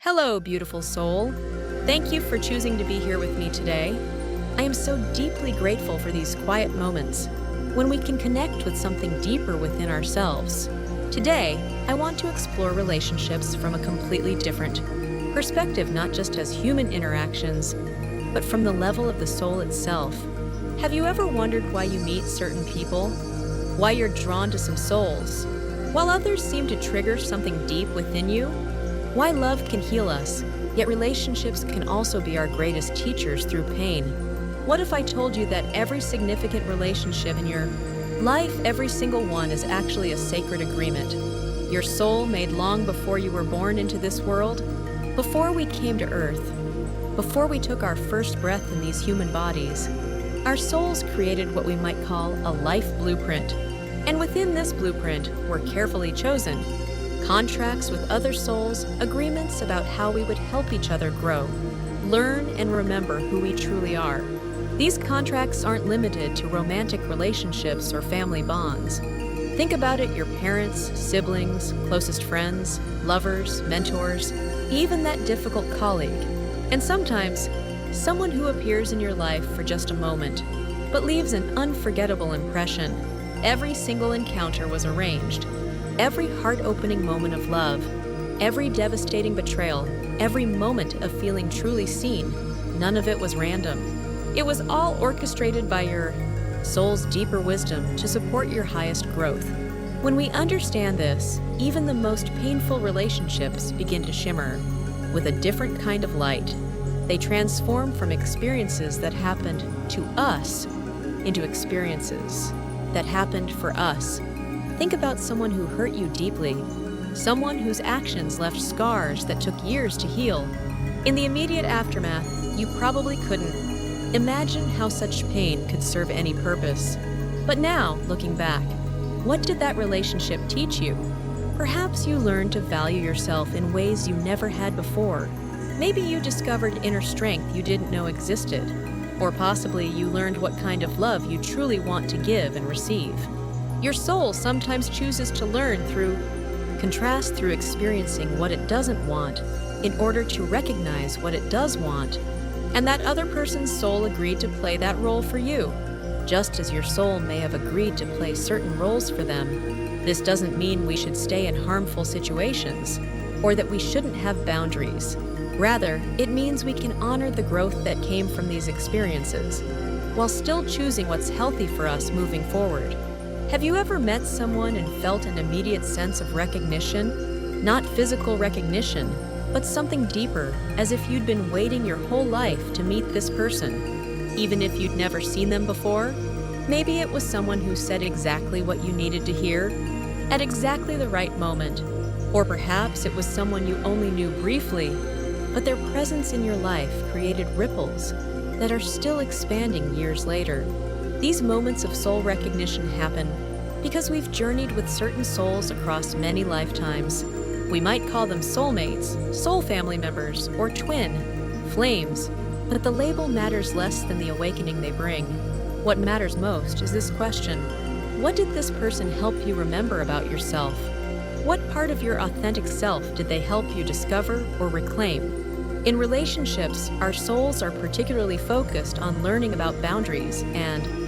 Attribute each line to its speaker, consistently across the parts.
Speaker 1: Hello, beautiful soul. Thank you for choosing to be here with me today. I am so deeply grateful for these quiet moments when we can connect with something deeper within ourselves. Today, I want to explore relationships from a completely different perspective, not just as human interactions, but from the level of the soul itself. Have you ever wondered why you meet certain people? Why you're drawn to some souls, while others seem to trigger something deep within you? Why love can heal us, yet relationships can also be our greatest teachers through pain. What if I told you that every significant relationship in your life, every single one, is actually a sacred agreement? Your soul made long before you were born into this world, before we came to earth, before we took our first breath in these human bodies. Our souls created what we might call a life blueprint. And within this blueprint were carefully chosen contracts with other souls, agreements about how we would help each other grow, learn, and remember who we truly are. These contracts aren't limited to romantic relationships or family bonds. Think about it: your parents, siblings, closest friends, lovers, mentors, even that difficult colleague. And sometimes, someone who appears in your life for just a moment, but leaves an unforgettable impression. Every single encounter was arranged. Every heart-opening moment of love, every devastating betrayal, every moment of feeling truly seen, none of it was random. It was all orchestrated by your soul's deeper wisdom to support your highest growth. When we understand this, even the most painful relationships begin to shimmer with a different kind of light. They transform from experiences that happened to us into experiences that happened for us. Think about someone who hurt you deeply, someone whose actions left scars that took years to heal. In the immediate aftermath, you probably couldn't imagine how such pain could serve any purpose. But now, looking back, what did that relationship teach you? Perhaps you learned to value yourself in ways you never had before. Maybe you discovered inner strength you didn't know existed. Or possibly you learned what kind of love you truly want to give and receive. Your soul sometimes chooses to learn through contrast, through experiencing what it doesn't want in order to recognize what it does want. And that other person's soul agreed to play that role for you, just as your soul may have agreed to play certain roles for them. This doesn't mean we should stay in harmful situations or that we shouldn't have boundaries. Rather, it means we can honor the growth that came from these experiences while still choosing what's healthy for us moving forward. Have you ever met someone and felt an immediate sense of recognition? Not physical recognition, but something deeper, as if you'd been waiting your whole life to meet this person, even if you'd never seen them before? Maybe it was someone who said exactly what you needed to hear, at exactly the right moment. Or perhaps it was someone you only knew briefly, but their presence in your life created ripples that are still expanding years later. These moments of soul recognition happen because we've journeyed with certain souls across many lifetimes. We might call them soulmates, soul family members, or twin flames, but the label matters less than the awakening they bring. What matters most is this question: what did this person help you remember about yourself? What part of your authentic self did they help you discover or reclaim? In relationships, our souls are particularly focused on learning about boundaries and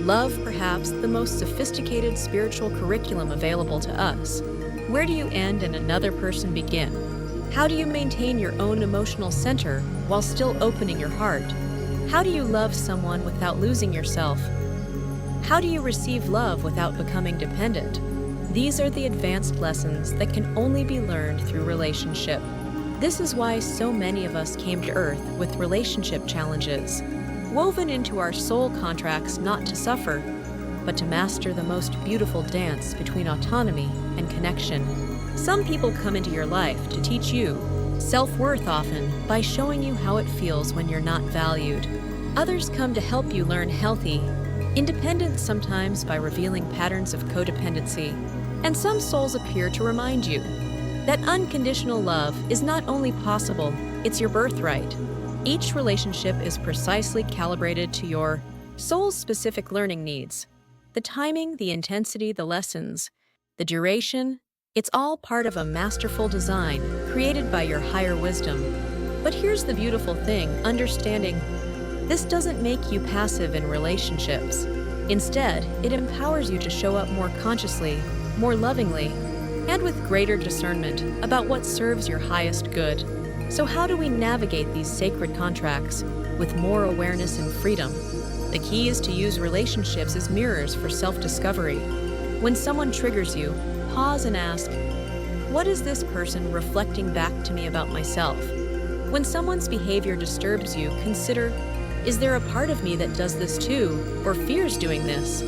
Speaker 1: love, perhaps the most sophisticated spiritual curriculum available to us. Where do you end and another person begin? How do you maintain your own emotional center while still opening your heart? How do you love someone without losing yourself? How do you receive love without becoming dependent? These are the advanced lessons that can only be learned through relationship. This is why so many of us came to Earth with relationship challenges, woven into our soul contracts not to suffer, but to master the most beautiful dance between autonomy and connection. Some people come into your life to teach you self-worth, often by showing you how it feels when you're not valued. Others come to help you learn healthy independence, sometimes by revealing patterns of codependency. And some souls appear to remind you that unconditional love is not only possible, it's your birthright. Each relationship is precisely calibrated to your soul's specific learning needs. The timing, the intensity, the lessons, the duration, It's all part of a masterful design created by your higher wisdom. But here's the beautiful thing, understanding this doesn't make you passive in relationships. Instead, it empowers you to show up more consciously, more lovingly, and with greater discernment about what serves your highest good. So how do we navigate these sacred contracts with more awareness and freedom? The key is to use relationships as mirrors for self-discovery. When someone triggers you, pause and ask, what is this person reflecting back to me about myself? When someone's behavior disturbs you, consider, is there a part of me that does this too, or fears doing this?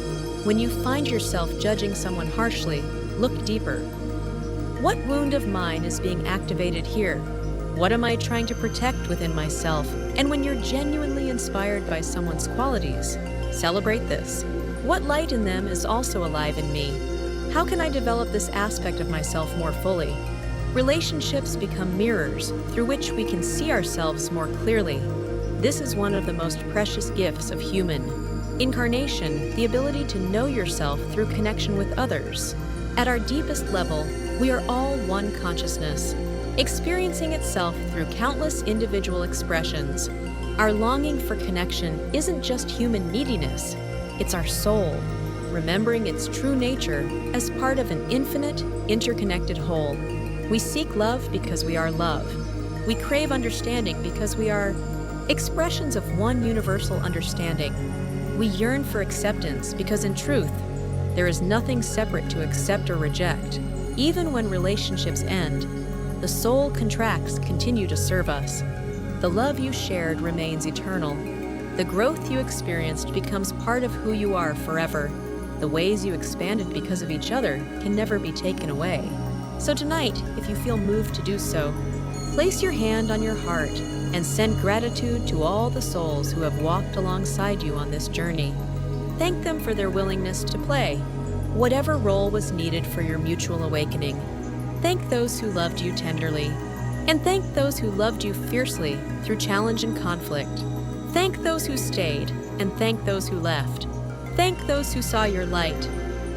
Speaker 1: When you find yourself judging someone harshly, look deeper. What wound of mine is being activated here? What am I trying to protect within myself? And when you're genuinely inspired by someone's qualities, celebrate this. What light in them is also alive in me? How can I develop this aspect of myself more fully? Relationships become mirrors through which we can see ourselves more clearly. This is one of the most precious gifts of human incarnation, the ability to know yourself through connection with others. At our deepest level, we are all one consciousness, experiencing itself through countless individual expressions. Our longing for connection isn't just human neediness, it's our soul, remembering its true nature as part of an infinite, interconnected whole. We seek love because we are love. We crave understanding because we are expressions of one universal understanding. We yearn for acceptance because in truth, there is nothing separate to accept or reject. Even when relationships end, the soul contracts continue to serve us. The love you shared remains eternal. The growth you experienced becomes part of who you are forever. The ways you expanded because of each other can never be taken away. So tonight, if you feel moved to do so, place your hand on your heart and send gratitude to all the souls who have walked alongside you on this journey. Thank them for their willingness to play whatever role was needed for your mutual awakening. Thank those who loved you tenderly, and thank those who loved you fiercely through challenge and conflict. Thank those who stayed, and thank those who left. Thank those who saw your light,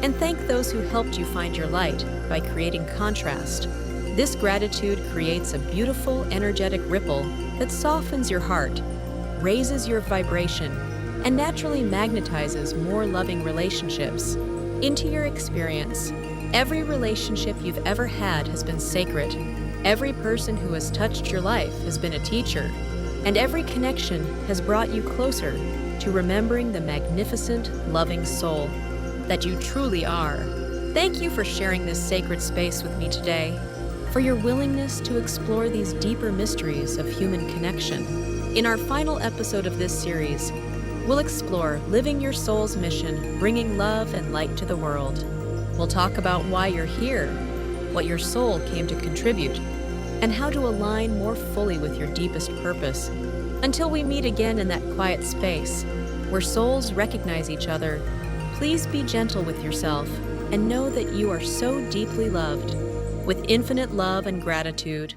Speaker 1: and thank those who helped you find your light by creating contrast. This gratitude creates a beautiful, energetic ripple that softens your heart, raises your vibration, and naturally magnetizes more loving relationships into your experience. Every relationship you've ever had has been sacred. Every person who has touched your life has been a teacher, and every connection has brought you closer to remembering the magnificent, loving soul that you truly are. Thank you for sharing this sacred space with me today, for your willingness to explore these deeper mysteries of human connection. In our final episode of this series, we'll explore living your soul's mission, bringing love and light to the world. We'll talk about why you're here, what your soul came to contribute, and how to align more fully with your deepest purpose. Until we meet again in that quiet space, where souls recognize each other, please be gentle with yourself and know that you are so deeply loved. With infinite love and gratitude,